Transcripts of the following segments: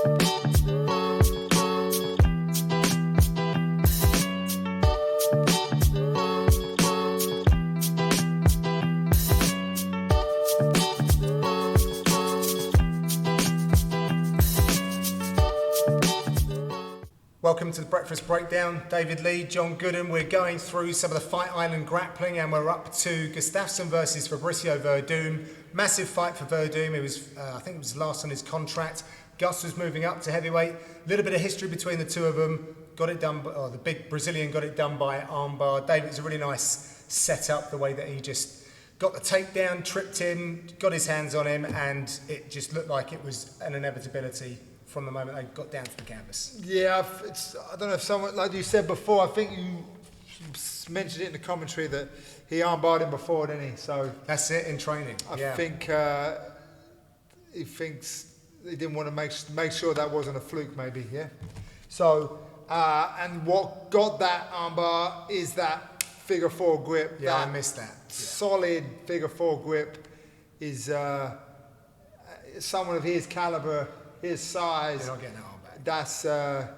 Welcome to the Breakfast Breakdown. David Lee, John Gooden. We're going through some of the Fight Island grappling and we're up to Gustafsson versus Fabricio Werdum. Massive fight for Werdum. It was, I think it was last on his contract. Gus was moving up to heavyweight. A little bit of history between the two of them. Got it done, the big Brazilian got it done by armbar. David, it was a really nice setup, the way that he just got the takedown, tripped him, got his hands on him, and it just looked like it was an inevitability from the moment they got down to the canvas. Yeah, I don't know if someone, like you said before, I think you mentioned it in the commentary that he armbarred him before, didn't he? So that's it in training. I think he thinks he didn't want to make sure that wasn't a fluke, maybe. Yeah. So and what got that armbar is that figure four grip. Yeah, I missed that. Solid figure four grip is someone of his caliber. His size, you're not getting that arm back. That's a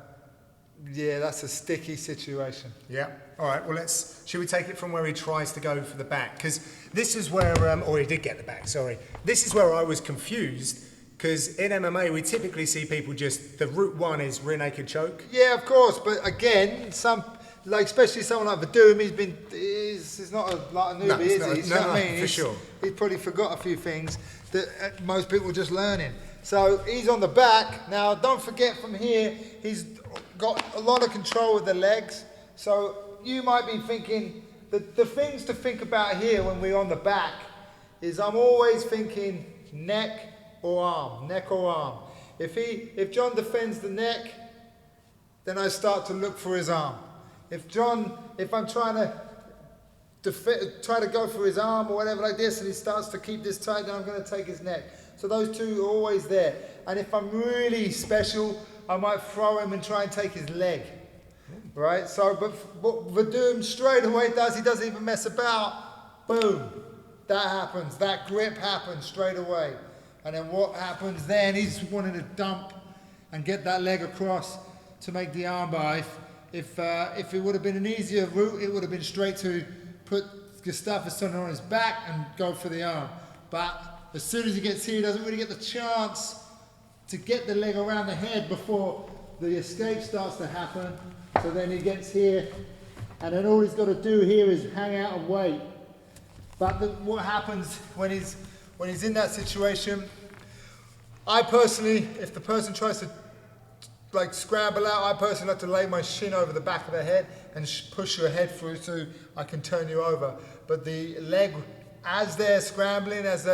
sticky situation. Yeah. All right. Well, should we take it from where he tries to go for the back? Because this is where, or he did get the back. Sorry. This is where I was confused. Because in MMA, we typically see people the route one is rear naked choke. Yeah, of course. But again, especially someone like Werdum, he's not a newbie, is he? You know what I mean? For sure. He's probably forgot a few things that most people are just learning. So he's on the back. Now, don't forget from here, he's got a lot of control with the legs. So you might be thinking, the things to think about here when we're on the back is I'm always thinking neck or arm. If John defends the neck, then I start to look for his arm. If I'm trying to go for his arm or whatever like this, and he starts to keep this tight, then I'm going to take his neck. So those two are always there. And if I'm really special, I might throw him and try and take his leg. Right? So, but what Werdum straight away does, he doesn't even mess about. Boom. That happens. That grip happens straight away. And then what happens then, he's wanting to dump and get that leg across to make the armbar. If it would have been an easier route, it would have been straight to put Gustafsson on his back and go for the arm. But as soon as he gets here, he doesn't really get the chance to get the leg around the head before the escape starts to happen. So then he gets here, and then all he's got to do here is hang out and wait. But what happens when he's in that situation, I personally, if the person tries to scramble out, I personally like to lay my shin over the back of the head and push your head through so I can turn you over. But the leg, as they're scrambling, as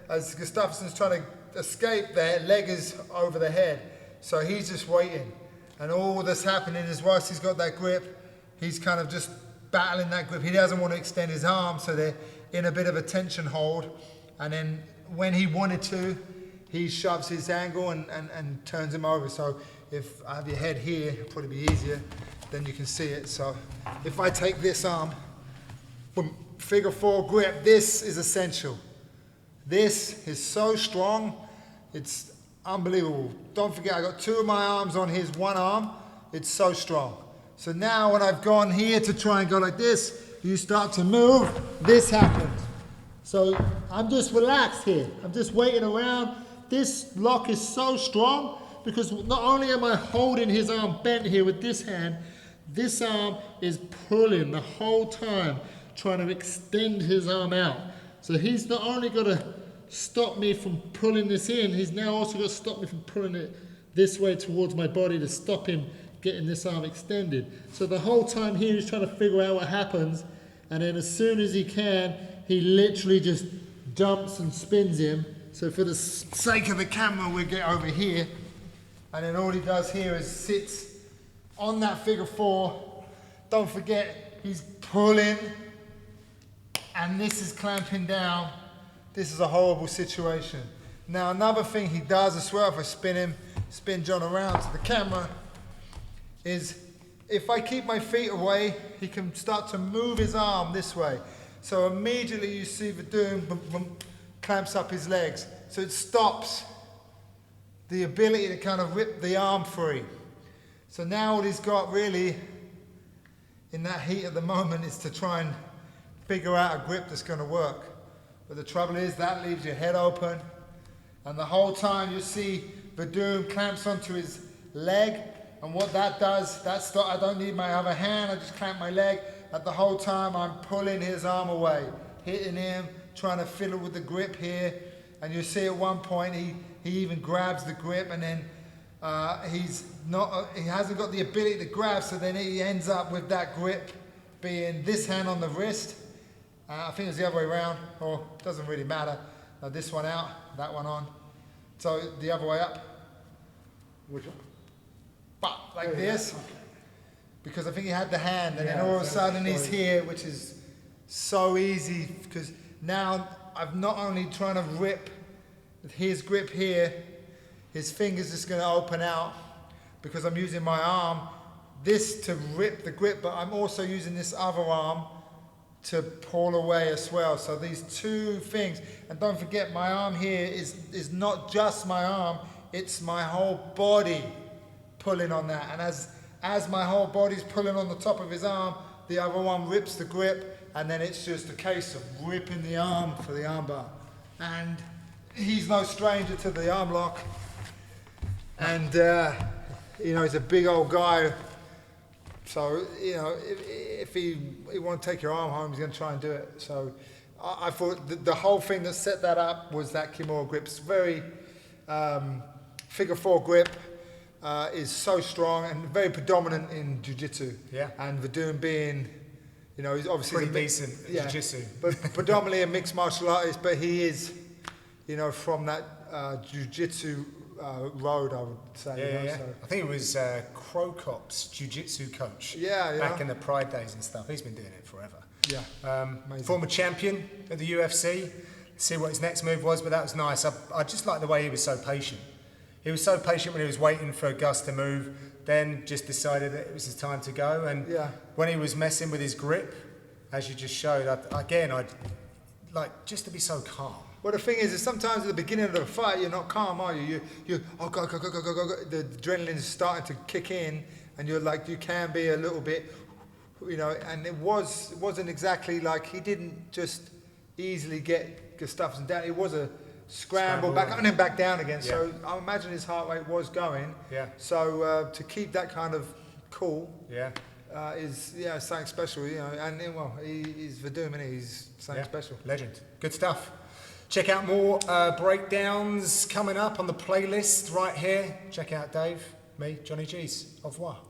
Gustafsson's trying to escape, their leg is over the head. So he's just waiting. And all that's happening is whilst he's got that grip, he's kind of just battling that grip. He doesn't want to extend his arm, so they're in a bit of a tension hold. And then when he wanted to, he shoves his angle and turns him over. So if I have your head here, it'll probably be easier, then you can see it. So if I take this arm, from figure four grip, this is essential. This is so strong, it's unbelievable. Don't forget, I got two of my arms on his one arm. It's so strong. So now when I've gone here to try and go like this, you start to move, this happens. So I'm just relaxed here. I'm just waiting around. This lock is so strong because not only am I holding his arm bent here with this hand, this arm is pulling the whole time, trying to extend his arm out. So he's not only got to stop me from pulling this in, he's now also got to stop me from pulling it this way towards my body to stop him getting this arm extended. So the whole time here he's trying to figure out what happens, and then as soon as he can, he literally just jumps and spins him. So for the sake of the camera, we'll get over here, and then all he does here is sits on that figure four. Don't forget, he's pulling, and this is clamping down. This is a horrible situation. Now another thing he does as well, if I spin John around to the camera, is if I keep my feet away, he can start to move his arm this way. So immediately you see Werdum clamps up his legs. So it stops the ability to kind of rip the arm free. So now all he's got really in that heat at the moment is to try and figure out a grip that's going to work. But the trouble is that leaves your head open, and the whole time you see Werdum clamps onto his leg, and what that does, I don't need my other hand, I just clamp my leg, and the whole time I'm pulling his arm away, hitting him, trying to fiddle with the grip here, and you see at one point he even grabs the grip, and then he hasn't got the ability to grab, so then he ends up with that grip being this hand on the wrist. I think it's the other way around, or it doesn't really matter. Now this one out, that one on. So the other way up. Which one? But like this. Okay. Because I think he had the hand, and then all of a sudden he's here, which is so easy, because now I'm not only trying to rip his grip here, his finger's just going to open out because I'm using my arm, this to rip the grip, but I'm also using this other arm to pull away as well. So these two things, and don't forget my arm here is not just my arm, it's my whole body pulling on that. And as my whole body's pulling on the top of his arm, the other one rips the grip, and then it's just a case of ripping the arm for the armbar. And he's no stranger to the arm lock. And, you know, he's a big old guy. So, you know, if he wants to take your arm home, he's going to try and do it. So I thought the whole thing that set that up was that Kimura grip. It's very figure four grip, is so strong and very predominant in jiu-jitsu. Yeah. And Werdum being, you know, he's obviously pretty decent at jiu-jitsu. But predominantly a mixed martial artist, but he is, you know, from that jiu-jitsu road, I would say. Yeah. So. I think it was Crocop's jiu-jitsu coach. Back in the Pride days and stuff. He's been doing it forever. Yeah. Former champion at the UFC. See what his next move was, but that was nice. I just like the way he was so patient. He was so patient when he was waiting for Gus to move, then just decided that it was his time to go. And when he was messing with his grip, as you just showed, I'd like just to be so calm. Well, the thing is sometimes at the beginning of the fight, you're not calm, are you? You oh, go. The adrenaline is starting to kick in, and you're like, you can be a little bit, you know, and it wasn't exactly like, he didn't just easily get Gustafsson down. It was a scramble back up and then back down again. Yeah. So I imagine his heart rate was going. Yeah. So to keep that kind of cool. Yeah. Is something special, you know, and well, he's Werdum, and he's something special. Legend. Good stuff. Check out more breakdowns coming up on the playlist right here. Check out Dave, me, Johnny G's. Au revoir.